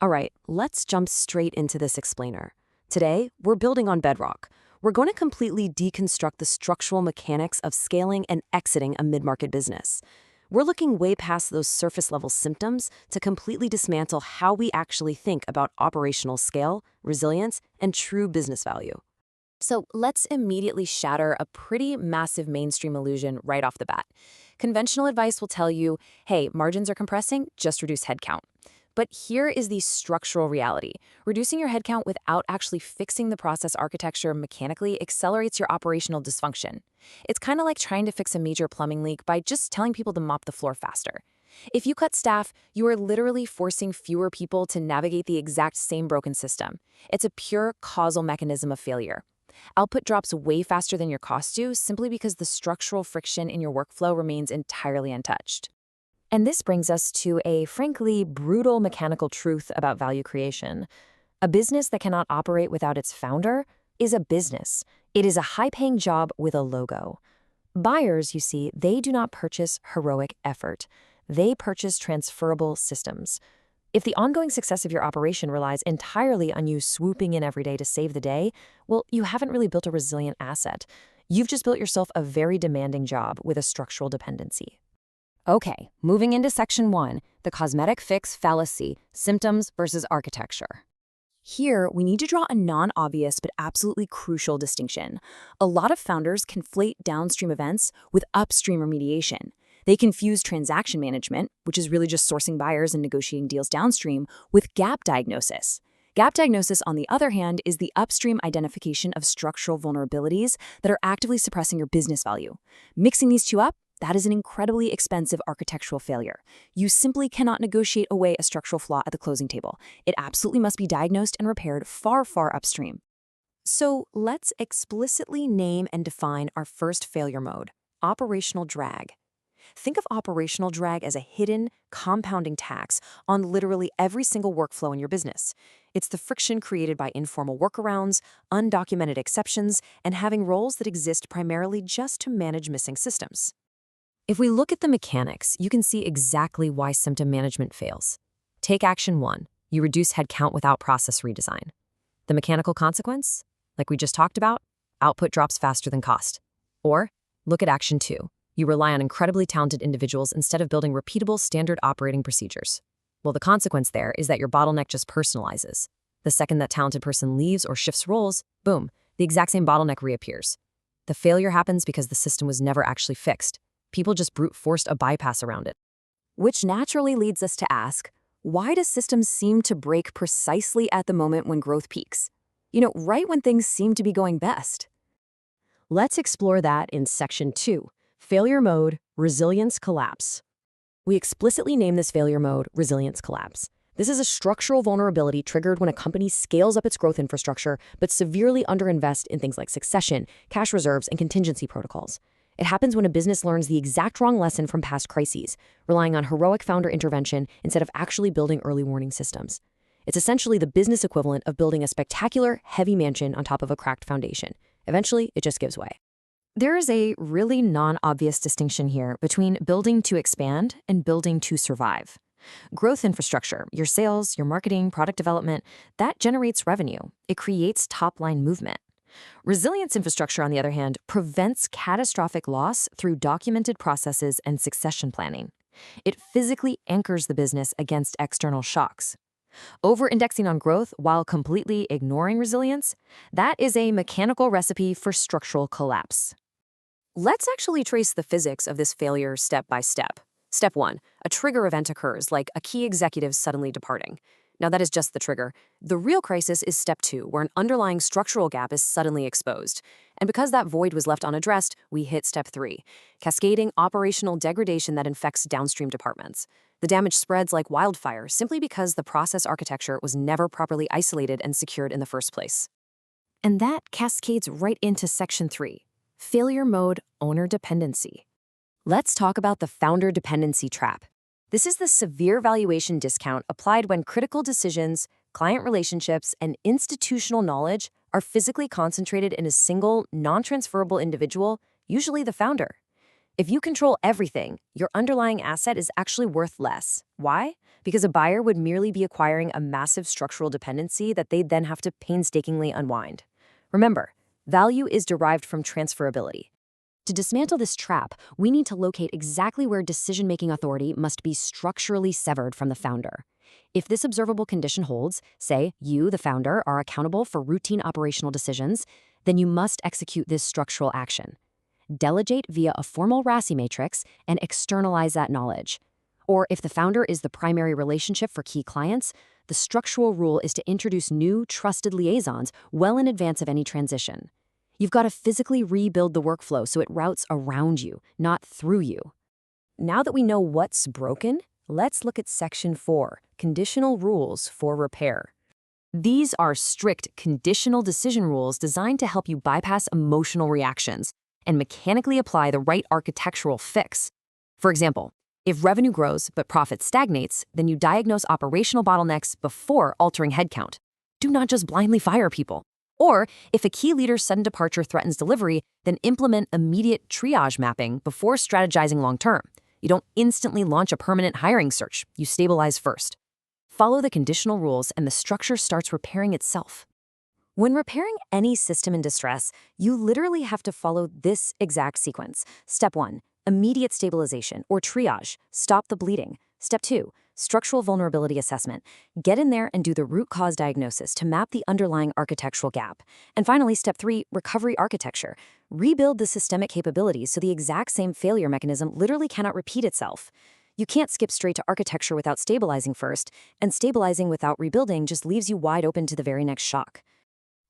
All right, let's jump straight into this explainer. Today, we're building on bedrock. We're going to completely deconstruct the structural mechanics of scaling and exiting a mid-market business. We're looking way past those surface-level symptoms to completely dismantle how we actually think about operational scale, resilience, and true business value. So let's immediately shatter a pretty massive mainstream illusion right off the bat. Conventional advice will tell you, hey, margins are compressing, just reduce headcount. But here is the structural reality. Reducing your headcount without actually fixing the process architecture mechanically accelerates your operational dysfunction. It's kind of like trying to fix a major plumbing leak by just telling people to mop the floor faster. If you cut staff, you are literally forcing fewer people to navigate the exact same broken system. It's a pure causal mechanism of failure. Output drops way faster than your costs do simply because the structural friction in your workflow remains entirely untouched. And this brings us to a frankly brutal mechanical truth about value creation. A business that cannot operate without its founder is a business. It is a high-paying job with a logo. Buyers, you see, they do not purchase heroic effort. They purchase transferable systems. If the ongoing success of your operation relies entirely on you swooping in every day to save the day, well, you haven't really built a resilient asset. You've just built yourself a very demanding job with a structural dependency. Okay, moving into section 1, the cosmetic fix fallacy, symptoms versus architecture. Here, we need to draw a non-obvious but absolutely crucial distinction. A lot of founders conflate downstream events with upstream remediation. They confuse transaction management, which is really just sourcing buyers and negotiating deals downstream, with gap diagnosis. Gap diagnosis, on the other hand, is the upstream identification of structural vulnerabilities that are actively suppressing your business value. Mixing these two up, that is an incredibly expensive architectural failure. You simply cannot negotiate away a structural flaw at the closing table. It absolutely must be diagnosed and repaired far, far upstream. So let's explicitly name and define our first failure mode, operational drag. Think of operational drag as a hidden, compounding tax on literally every single workflow in your business. It's the friction created by informal workarounds, undocumented exceptions, and having roles that exist primarily just to manage missing systems. If we look at the mechanics, you can see exactly why symptom management fails. Take action 1. You reduce headcount without process redesign. The mechanical consequence? Like we just talked about, output drops faster than cost. Or, look at action 2. You rely on incredibly talented individuals instead of building repeatable standard operating procedures. Well, the consequence there is that your bottleneck just personalizes. The second that talented person leaves or shifts roles, boom, the exact same bottleneck reappears. The failure happens because the system was never actually fixed. People just brute forced a bypass around it. Which naturally leads us to ask, why do systems seem to break precisely at the moment when growth peaks? Right when things seem to be going best. Let's explore that in section 2, failure mode, resilience collapse. We explicitly name this failure mode resilience collapse. This is a structural vulnerability triggered when a company scales up its growth infrastructure but severely underinvests in things like succession, cash reserves, and contingency protocols. It happens when a business learns the exact wrong lesson from past crises, relying on heroic founder intervention instead of actually building early warning systems. It's essentially the business equivalent of building a spectacular, heavy mansion on top of a cracked foundation. Eventually, it just gives way. There is a really non-obvious distinction here between building to expand and building to survive. Growth infrastructure, your sales, your marketing, product development, that generates revenue. It creates top-line movement. Resilience infrastructure, on the other hand, prevents catastrophic loss through documented processes and succession planning. It physically anchors the business against external shocks. Over-indexing on growth while completely ignoring resilience, that is a mechanical recipe for structural collapse. Let's actually trace the physics of this failure step by step. Step 1, a trigger event occurs, like a key executive suddenly departing. Now, that is just the trigger. The real crisis is step 2, where an underlying structural gap is suddenly exposed. And because that void was left unaddressed, we hit step 3, cascading operational degradation that infects downstream departments. The damage spreads like wildfire simply because the process architecture was never properly isolated and secured in the first place. And that cascades right into section 3, failure mode owner dependency. Let's talk about the founder dependency trap. This is the severe valuation discount applied when critical decisions, client relationships, and institutional knowledge are physically concentrated in a single, non-transferable individual, usually the founder. If you control everything, your underlying asset is actually worth less. Why? Because a buyer would merely be acquiring a massive structural dependency that they'd then have to painstakingly unwind. Remember, value is derived from transferability. To dismantle this trap, we need to locate exactly where decision-making authority must be structurally severed from the founder. If this observable condition holds, say you, the founder, are accountable for routine operational decisions, then you must execute this structural action. Delegate via a formal RASI matrix and externalize that knowledge. Or if the founder is the primary relationship for key clients, the structural rule is to introduce new, trusted liaisons well in advance of any transition. You've got to physically rebuild the workflow so it routes around you, not through you. Now that we know what's broken, let's look at Section 4, Conditional Rules for Repair. These are strict conditional decision rules designed to help you bypass emotional reactions and mechanically apply the right architectural fix. For example, if revenue grows but profit stagnates, then you diagnose operational bottlenecks before altering headcount. Do not just blindly fire people. Or, if a key leader's sudden departure threatens delivery, then implement immediate triage mapping before strategizing long-term. You don't instantly launch a permanent hiring search. You stabilize first. Follow the conditional rules and the structure starts repairing itself. When repairing any system in distress, you literally have to follow this exact sequence. Step 1, immediate stabilization or triage. Stop the bleeding. Step 2, structural vulnerability assessment. Get in there and do the root cause diagnosis to map the underlying architectural gap. And finally, step 3, recovery architecture. Rebuild the systemic capabilities so the exact same failure mechanism literally cannot repeat itself. You can't skip straight to architecture without stabilizing first, and stabilizing without rebuilding just leaves you wide open to the very next shock.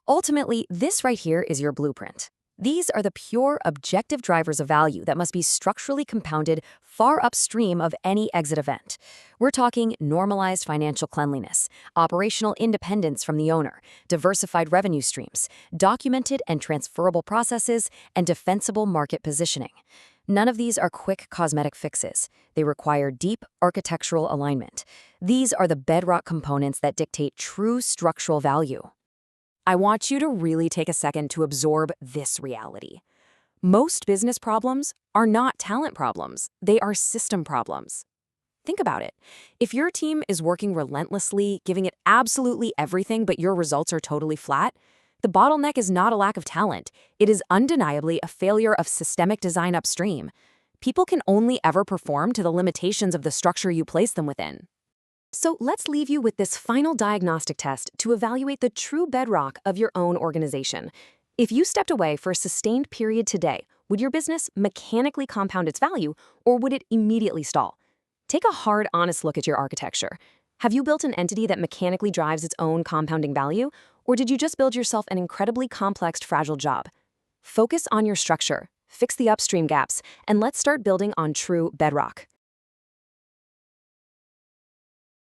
Ultimately, this right here is your blueprint. These are the pure, objective drivers of value that must be structurally compounded far upstream of any exit event. We're talking normalized financial cleanliness, operational independence from the owner, diversified revenue streams, documented and transferable processes, and defensible market positioning. None of these are quick cosmetic fixes. They require deep architectural alignment. These are the bedrock components that dictate true structural value. I want you to really take a second to absorb this reality. Most business problems are not talent problems. They are system problems. Think about it. If your team is working relentlessly, giving it absolutely everything, but your results are totally flat, the bottleneck is not a lack of talent. It is undeniably a failure of systemic design upstream. People can only ever perform to the limitations of the structure you place them within. So let's leave you with this final diagnostic test to evaluate the true bedrock of your own organization. If you stepped away for a sustained period today, would your business mechanically compound its value, or would it immediately stall? Take a hard, honest look at your architecture. Have you built an entity that mechanically drives its own compounding value, or did you just build yourself an incredibly complex, fragile job? Focus on your structure, fix the upstream gaps, and let's start building on true bedrock.